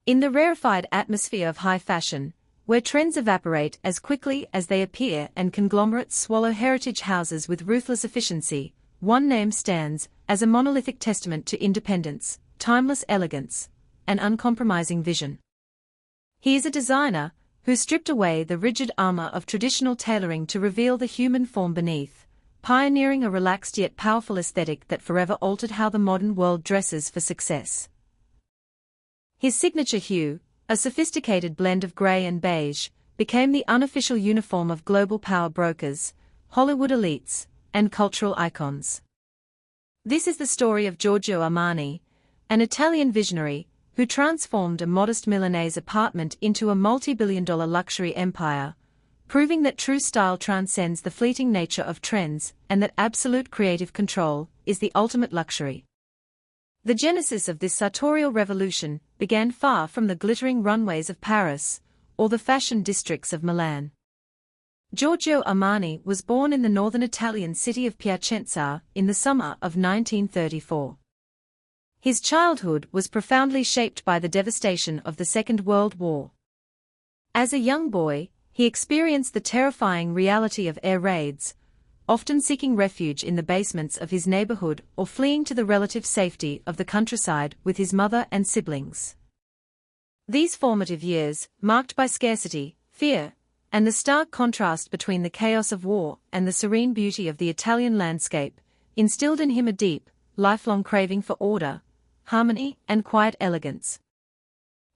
In the rarefied atmosphere of high fashion, where trends evaporate as quickly as they appear and conglomerates swallow heritage houses with ruthless efficiency, one name stands as a monolithic testament to independence, timeless elegance, and uncompromising vision. He is a designer who stripped away the rigid armor of traditional tailoring to reveal the human form beneath, pioneering a relaxed yet powerful aesthetic that forever altered how the modern world dresses for success. His signature hue, a sophisticated blend of gray and beige, became the unofficial uniform of global power brokers, Hollywood elites, and cultural icons. This is the story of Giorgio Armani, an Italian visionary who transformed a modest Milanese apartment into a multi-billion-dollar luxury empire, proving that true style transcends the fleeting nature of trends and that absolute creative control is the ultimate luxury. The genesis of this sartorial revolution began far from the glittering runways of Paris or the fashion districts of Milan. Giorgio Armani was born in the northern Italian city of Piacenza in the summer of 1934. His childhood was profoundly shaped by the devastation of the Second World War. As a young boy, he experienced the terrifying reality of air raids, often seeking refuge in the basements of his neighborhood or fleeing to the relative safety of the countryside with his mother and siblings. These formative years, marked by scarcity, fear, and the stark contrast between the chaos of war and the serene beauty of the Italian landscape, instilled in him a deep, lifelong craving for order, harmony, and quiet elegance.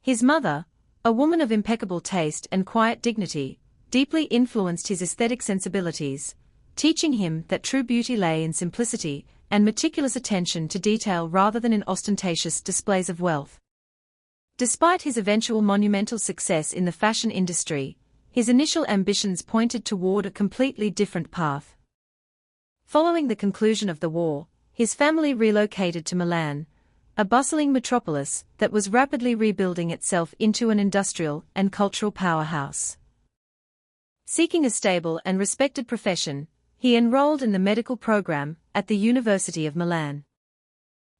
His mother, a woman of impeccable taste and quiet dignity, deeply influenced his aesthetic sensibilities, teaching him that true beauty lay in simplicity and meticulous attention to detail rather than in ostentatious displays of wealth. Despite his eventual monumental success in the fashion industry, his initial ambitions pointed toward a completely different path. Following the conclusion of the war, his family relocated to Milan, a bustling metropolis that was rapidly rebuilding itself into an industrial and cultural powerhouse. Seeking a stable and respected profession, he enrolled in the medical program at the University of Milan.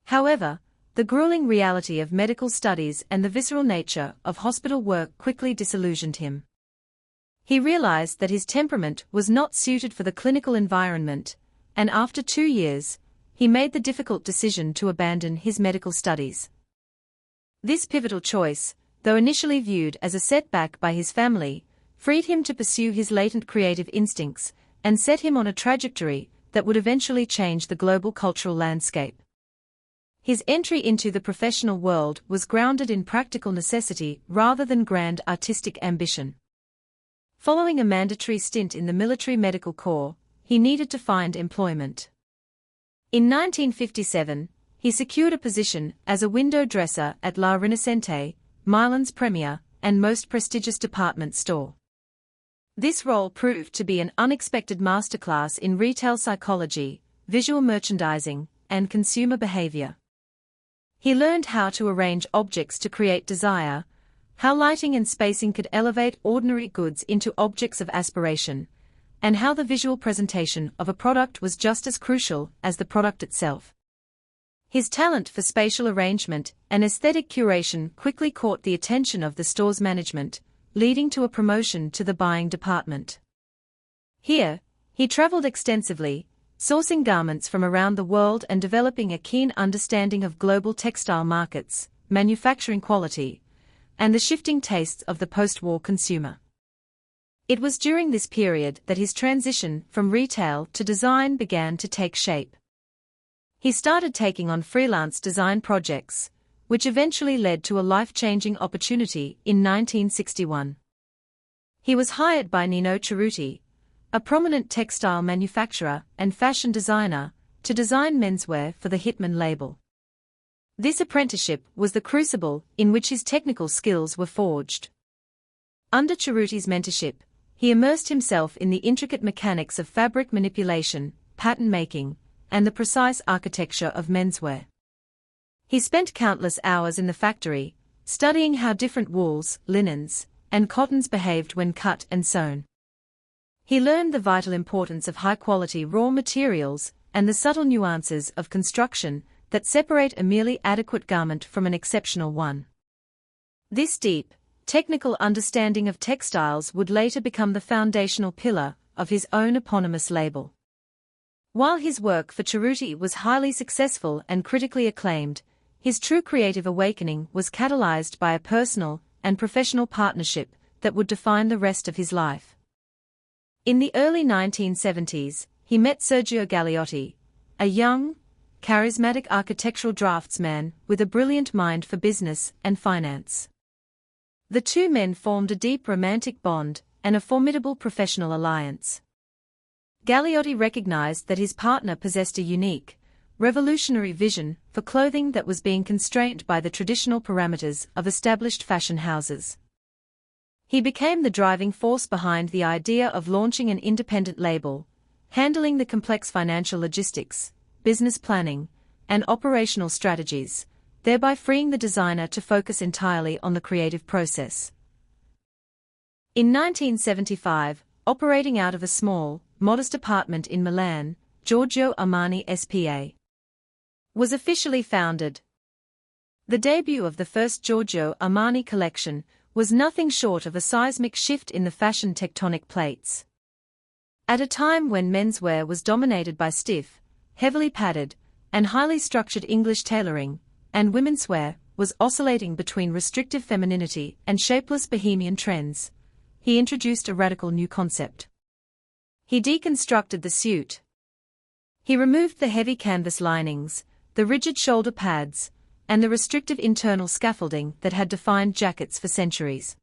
However, the grueling reality of medical studies and the visceral nature of hospital work quickly disillusioned him. He realized that his temperament was not suited for the clinical environment, and after 2 years, he made the difficult decision to abandon his medical studies. This pivotal choice, though initially viewed as a setback by his family, freed him to pursue his latent creative instincts and set him on a trajectory that would eventually change the global cultural landscape. His entry into the professional world was grounded in practical necessity rather than grand artistic ambition. Following a mandatory stint in the military medical corps, he needed to find employment. In 1957, he secured a position as a window dresser at La Rinascente, Milan's premier and most prestigious department store. This role proved to be an unexpected masterclass in retail psychology, visual merchandising, and consumer behavior. He learned how to arrange objects to create desire, how lighting and spacing could elevate ordinary goods into objects of aspiration, and how the visual presentation of a product was just as crucial as the product itself. His talent for spatial arrangement and aesthetic curation quickly caught the attention of the store's management, leading to a promotion to the buying department. Here, he traveled extensively, sourcing garments from around the world and developing a keen understanding of global textile markets, manufacturing quality, and the shifting tastes of the post-war consumer. It was during this period that his transition from retail to design began to take shape. He started taking on freelance design projects, which eventually led to a life-changing opportunity in 1961. He was hired by Nino Cerruti, a prominent textile manufacturer and fashion designer, to design menswear for the Hitman label. This apprenticeship was the crucible in which his technical skills were forged. Under Cerruti's mentorship, he immersed himself in the intricate mechanics of fabric manipulation, pattern making, and the precise architecture of menswear. He spent countless hours in the factory, studying how different wools, linens, and cottons behaved when cut and sewn. He learned the vital importance of high-quality raw materials and the subtle nuances of construction that separate a merely adequate garment from an exceptional one. This deep, technical understanding of textiles would later become the foundational pillar of his own eponymous label. While his work for Cerruti was highly successful and critically acclaimed, his true creative awakening was catalyzed by a personal and professional partnership that would define the rest of his life. In the early 1970s, he met Sergio Galeotti, a young, charismatic architectural draftsman with a brilliant mind for business and finance. The two men formed a deep romantic bond and a formidable professional alliance. Galeotti recognized that his partner possessed a unique, revolutionary vision for clothing that was being constrained by the traditional parameters of established fashion houses. He became the driving force behind the idea of launching an independent label, handling the complex financial logistics, business planning, and operational strategies, thereby freeing the designer to focus entirely on the creative process. In 1975, operating out of a small, modest apartment in Milan, Giorgio Armani S.p.A. was officially founded. The debut of the first Giorgio Armani collection was nothing short of a seismic shift in the fashion tectonic plates. At a time when menswear was dominated by stiff, heavily padded, and highly structured English tailoring, and womenswear was oscillating between restrictive femininity and shapeless bohemian trends, he introduced a radical new concept. He deconstructed the suit. He removed the heavy canvas linings, the rigid shoulder pads, and the restrictive internal scaffolding that had defined jackets for centuries.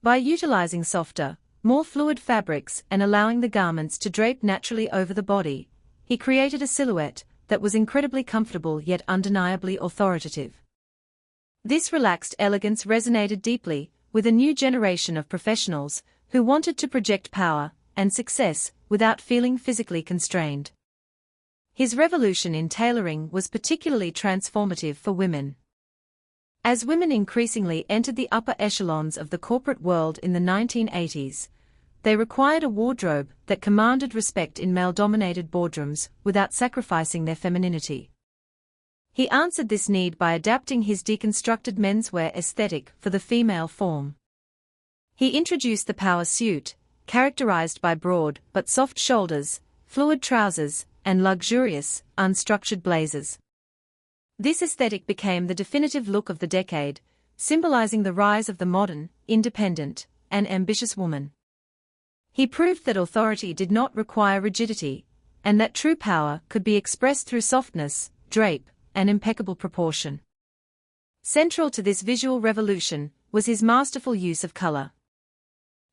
By utilizing softer, more fluid fabrics and allowing the garments to drape naturally over the body, he created a silhouette that was incredibly comfortable yet undeniably authoritative. This relaxed elegance resonated deeply with a new generation of professionals who wanted to project power and success without feeling physically constrained. His revolution in tailoring was particularly transformative for women. As women increasingly entered the upper echelons of the corporate world in the 1980s, they required a wardrobe that commanded respect in male-dominated boardrooms without sacrificing their femininity. He answered this need by adapting his deconstructed menswear aesthetic for the female form. He introduced the power suit, characterized by broad but soft shoulders, fluid trousers, and luxurious, unstructured blazers. This aesthetic became the definitive look of the decade, symbolizing the rise of the modern, independent, and ambitious woman. He proved that authority did not require rigidity, and that true power could be expressed through softness, drape, and impeccable proportion. Central to this visual revolution was his masterful use of color.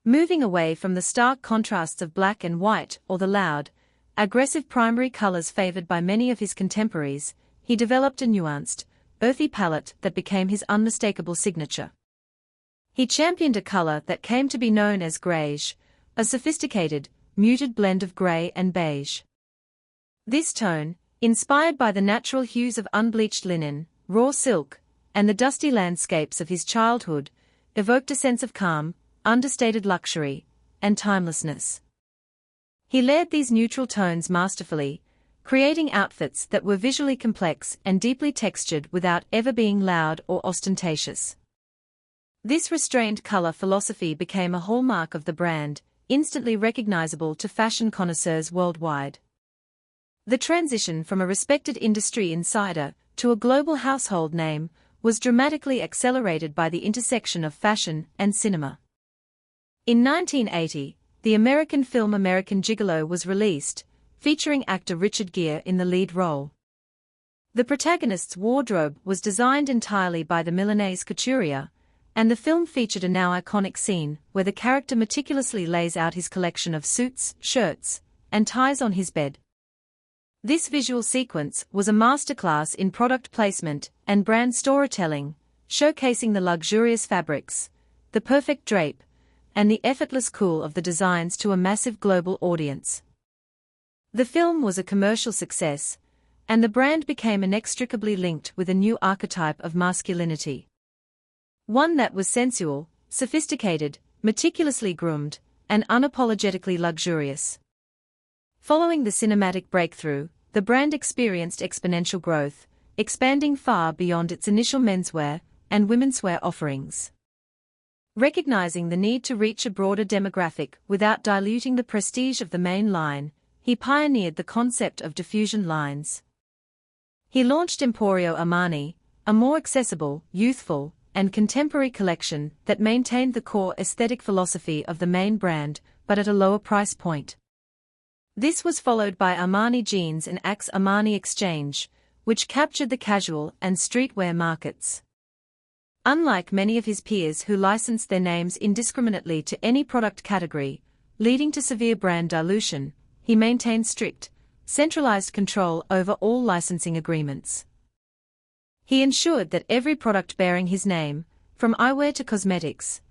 Moving away from the stark contrasts of black and white or the loud, aggressive primary colors favored by many of his contemporaries, he developed a nuanced, earthy palette that became his unmistakable signature. He championed a color that came to be known as greige, a sophisticated, muted blend of gray and beige. This tone, inspired by the natural hues of unbleached linen, raw silk, and the dusty landscapes of his childhood, evoked a sense of calm, understated luxury, and timelessness. He layered these neutral tones masterfully, creating outfits that were visually complex and deeply textured without ever being loud or ostentatious. This restrained color philosophy became a hallmark of the brand, instantly recognizable to fashion connoisseurs worldwide. The transition from a respected industry insider to a global household name was dramatically accelerated by the intersection of fashion and cinema. In 1980, the American film American Gigolo was released, featuring actor Richard Gere in the lead role. The protagonist's wardrobe was designed entirely by the Milanese couturier, and the film featured a now iconic scene where the character meticulously lays out his collection of suits, shirts, and ties on his bed. This visual sequence was a masterclass in product placement and brand storytelling, showcasing the luxurious fabrics, the perfect drape, and the effortless cool of the designs to a massive global audience. The film was a commercial success, and the brand became inextricably linked with a new archetype of masculinity. One that was sensual, sophisticated, meticulously groomed, and unapologetically luxurious. Following the cinematic breakthrough, the brand experienced exponential growth, expanding far beyond its initial menswear, and womenswear offerings. Recognizing the need to reach a broader demographic without diluting the prestige of the main line, he pioneered the concept of diffusion lines. He launched Emporio Armani, a more accessible, youthful, and contemporary collection that maintained the core aesthetic philosophy of the main brand, but at a lower price point. This was followed by Armani Jeans and Axe Armani Exchange, which captured the casual and streetwear markets. Unlike many of his peers who licensed their names indiscriminately to any product category, leading to severe brand dilution, he maintained strict, centralized control over all licensing agreements. He ensured that every product bearing his name, from eyewear to cosmetics,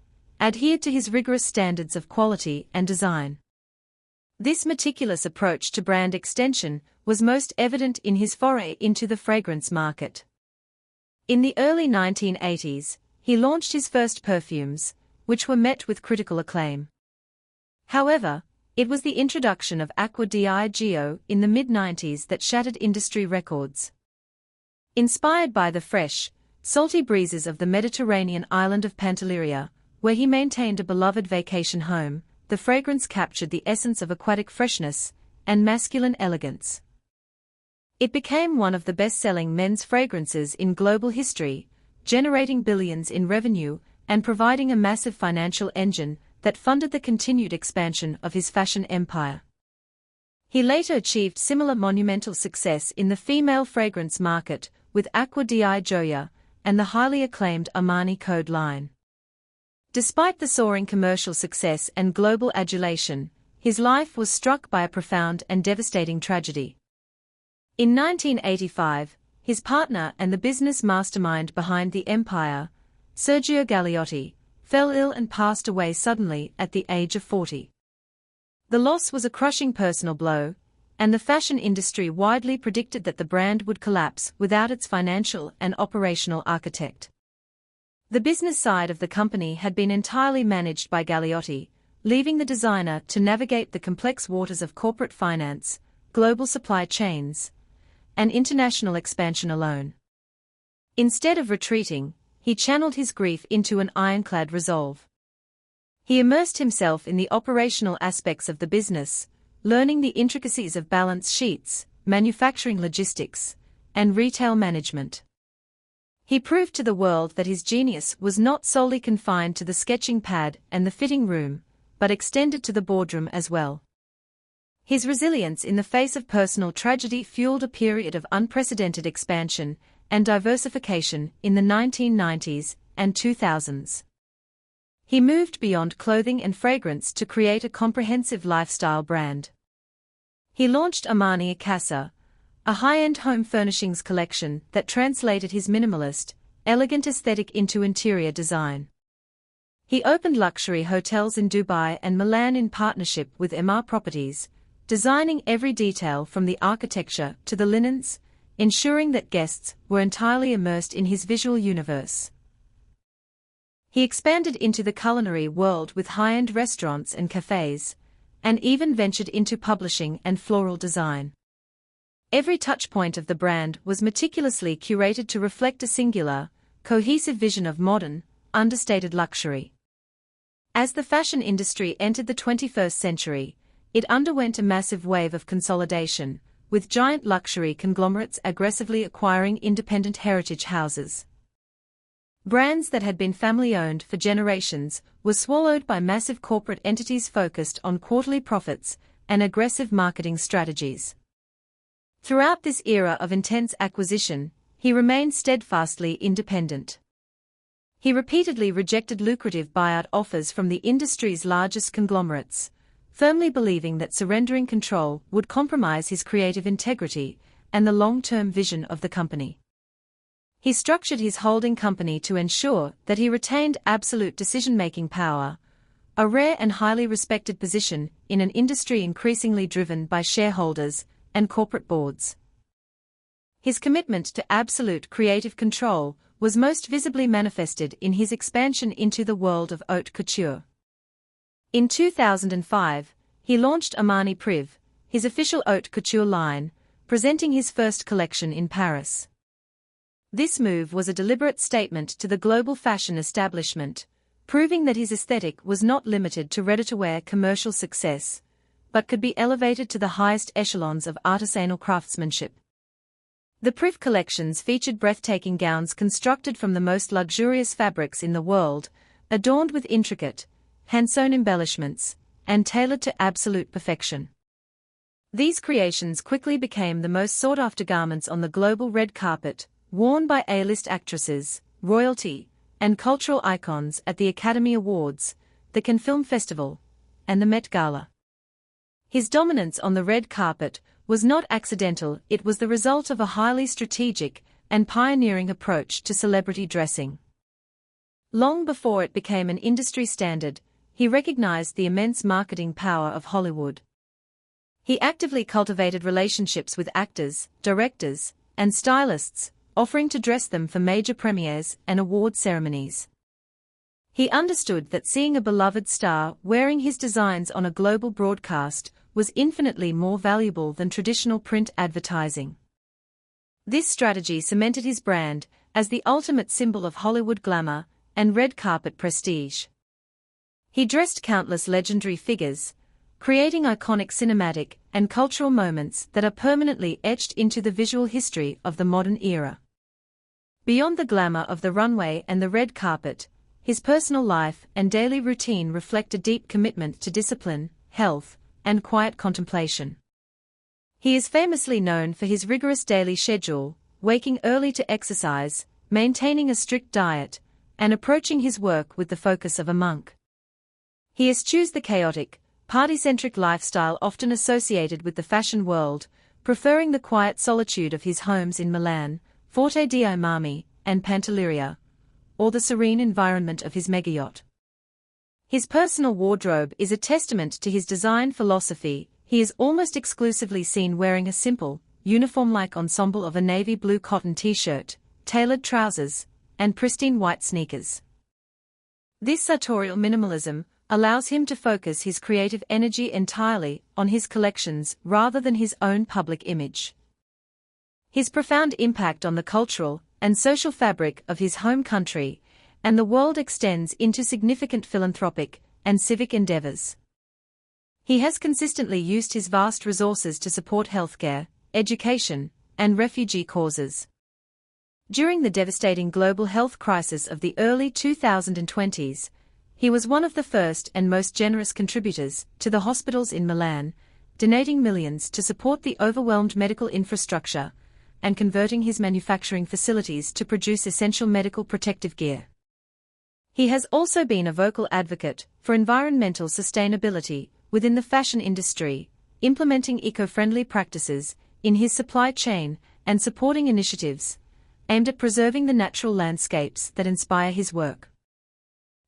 adhered to his rigorous standards of quality and design. This meticulous approach to brand extension was most evident in his foray into the fragrance market. In the early 1980s, he launched his first perfumes, which were met with critical acclaim. However, it was the introduction of Acqua di Gio in the mid-90s that shattered industry records. Inspired by the fresh, salty breezes of the Mediterranean island of Pantelleria, where he maintained a beloved vacation home, the fragrance captured the essence of aquatic freshness and masculine elegance. It became one of the best-selling men's fragrances in global history, generating billions in revenue and providing a massive financial engine that funded the continued expansion of his fashion empire. He later achieved similar monumental success in the female fragrance market with Acqua di Gioia and the highly acclaimed Armani Code line. Despite the soaring commercial success and global adulation, his life was struck by a profound and devastating tragedy. In 1985, his partner and the business mastermind behind the empire, Sergio Galliotti, fell ill and passed away suddenly at the age of 40. The loss was a crushing personal blow, and the fashion industry widely predicted that the brand would collapse without its financial and operational architect. The business side of the company had been entirely managed by Galliotti, leaving the designer to navigate the complex waters of corporate finance, global supply chains, and international expansion alone. Instead of retreating, he channeled his grief into an ironclad resolve. He immersed himself in the operational aspects of the business, learning the intricacies of balance sheets, manufacturing logistics, and retail management. He proved to the world that his genius was not solely confined to the sketching pad and the fitting room, but extended to the boardroom as well. His resilience in the face of personal tragedy fueled a period of unprecedented expansion and diversification in the 1990s and 2000s. He moved beyond clothing and fragrance to create a comprehensive lifestyle brand. He launched Armani Casa, a high-end home furnishings collection that translated his minimalist, elegant aesthetic into interior design. He opened luxury hotels in Dubai and Milan in partnership with Emaar Properties, designing every detail from the architecture to the linens, ensuring that guests were entirely immersed in his visual universe. He expanded into the culinary world with high-end restaurants and cafes, and even ventured into publishing and floral design. Every touchpoint of the brand was meticulously curated to reflect a singular, cohesive vision of modern, understated luxury. As the fashion industry entered the 21st century, it underwent a massive wave of consolidation, with giant luxury conglomerates aggressively acquiring independent heritage houses. Brands that had been family-owned for generations were swallowed by massive corporate entities focused on quarterly profits and aggressive marketing strategies. Throughout this era of intense acquisition, he remained steadfastly independent. He repeatedly rejected lucrative buyout offers from the industry's largest conglomerates, firmly believing that surrendering control would compromise his creative integrity and the long-term vision of the company. He structured his holding company to ensure that he retained absolute decision-making power, a rare and highly respected position in an industry increasingly driven by shareholders and corporate boards. His commitment to absolute creative control was most visibly manifested in his expansion into the world of haute couture. In 2005, he launched Armani Privé, his official haute couture line, presenting his first collection in Paris. This move was a deliberate statement to the global fashion establishment, proving that his aesthetic was not limited to ready-to-wear commercial success, but could be elevated to the highest echelons of artisanal craftsmanship. The Privé collections featured breathtaking gowns constructed from the most luxurious fabrics in the world, adorned with intricate, hand-sewn embellishments, and tailored to absolute perfection. These creations quickly became the most sought-after garments on the global red carpet, worn by A-list actresses, royalty, and cultural icons at the Academy Awards, the Cannes Film Festival, and the Met Gala. His dominance on the red carpet was not accidental, it was the result of a highly strategic and pioneering approach to celebrity dressing. Long before it became an industry standard, he recognized the immense marketing power of Hollywood. He actively cultivated relationships with actors, directors, and stylists, offering to dress them for major premieres and award ceremonies. He understood that seeing a beloved star wearing his designs on a global broadcast was infinitely more valuable than traditional print advertising. This strategy cemented his brand as the ultimate symbol of Hollywood glamour and red carpet prestige. He dressed countless legendary figures, creating iconic cinematic and cultural moments that are permanently etched into the visual history of the modern era. Beyond the glamour of the runway and the red carpet, his personal life and daily routine reflect a deep commitment to discipline, health, and quiet contemplation. He is famously known for his rigorous daily schedule, waking early to exercise, maintaining a strict diet, and approaching his work with the focus of a monk. He eschews the chaotic, party-centric lifestyle often associated with the fashion world, preferring the quiet solitude of his homes in Milan, Forte dei Marmi, and Pantelleria, or the serene environment of his megayacht. His personal wardrobe is a testament to his design philosophy. He is almost exclusively seen wearing a simple, uniform-like ensemble of a navy blue cotton t-shirt, tailored trousers, and pristine white sneakers. This sartorial minimalism allows him to focus his creative energy entirely on his collections rather than his own public image. His profound impact on the cultural and social fabric of his home country and the world extends into significant philanthropic and civic endeavors. He has consistently used his vast resources to support healthcare, education, and refugee causes. During the devastating global health crisis of the early 2020s, he was one of the first and most generous contributors to the hospitals in Milan, donating millions to support the overwhelmed medical infrastructure and converting his manufacturing facilities to produce essential medical protective gear. He has also been a vocal advocate for environmental sustainability within the fashion industry, implementing eco-friendly practices in his supply chain and supporting initiatives aimed at preserving the natural landscapes that inspire his work.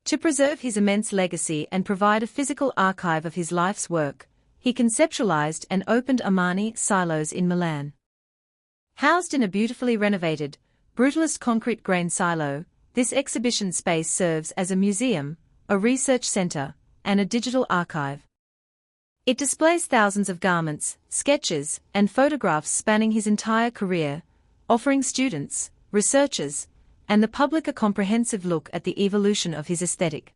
To preserve his immense legacy and provide a physical archive of his life's work, he conceptualized and opened Armani silos in Milan. Housed in a beautifully renovated, brutalist concrete grain silo, this exhibition space serves as a museum, a research center, and a digital archive. It displays thousands of garments, sketches, and photographs spanning his entire career, offering students, researchers, and the public a comprehensive look at the evolution of his aesthetic.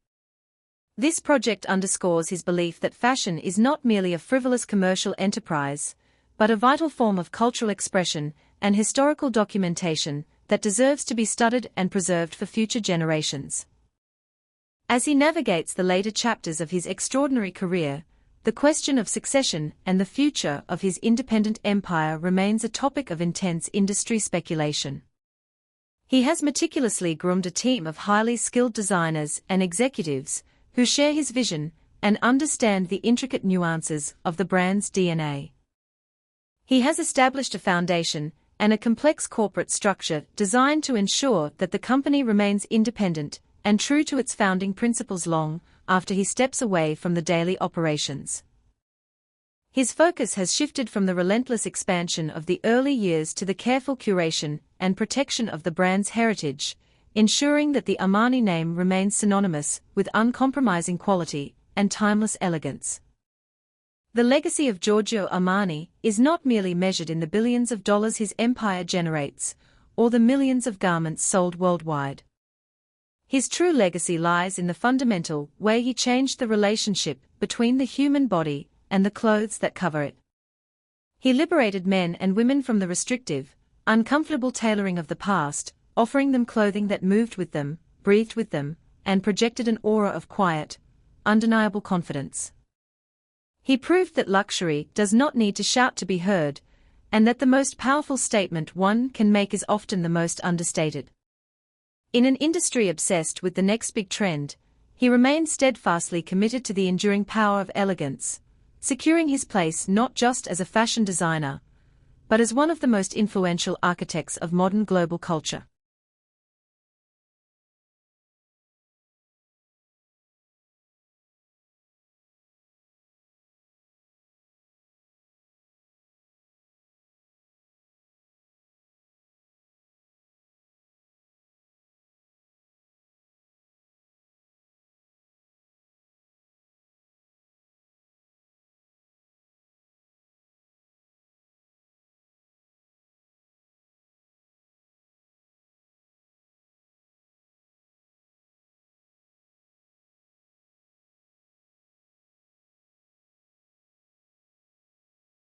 This project underscores his belief that fashion is not merely a frivolous commercial enterprise, but a vital form of cultural expression and historical documentation that deserves to be studied and preserved for future generations. As he navigates the later chapters of his extraordinary career, the question of succession and the future of his independent empire remains a topic of intense industry speculation. He has meticulously groomed a team of highly skilled designers and executives who share his vision and understand the intricate nuances of the brand's DNA. He has established a foundation and a complex corporate structure designed to ensure that the company remains independent and true to its founding principles long after he steps away from the daily operations. His focus has shifted from the relentless expansion of the early years to the careful curation and protection of the brand's heritage, ensuring that the Armani name remains synonymous with uncompromising quality and timeless elegance. The legacy of Giorgio Armani is not merely measured in the billions of dollars his empire generates, or the millions of garments sold worldwide. His true legacy lies in the fundamental way he changed the relationship between the human body and the clothes that cover it. He liberated men and women from the restrictive, uncomfortable tailoring of the past, offering them clothing that moved with them, breathed with them, and projected an aura of quiet, undeniable confidence. He proved that luxury does not need to shout to be heard, and that the most powerful statement one can make is often the most understated. In an industry obsessed with the next big trend, he remained steadfastly committed to the enduring power of elegance, securing his place not just as a fashion designer, but as one of the most influential architects of modern global culture.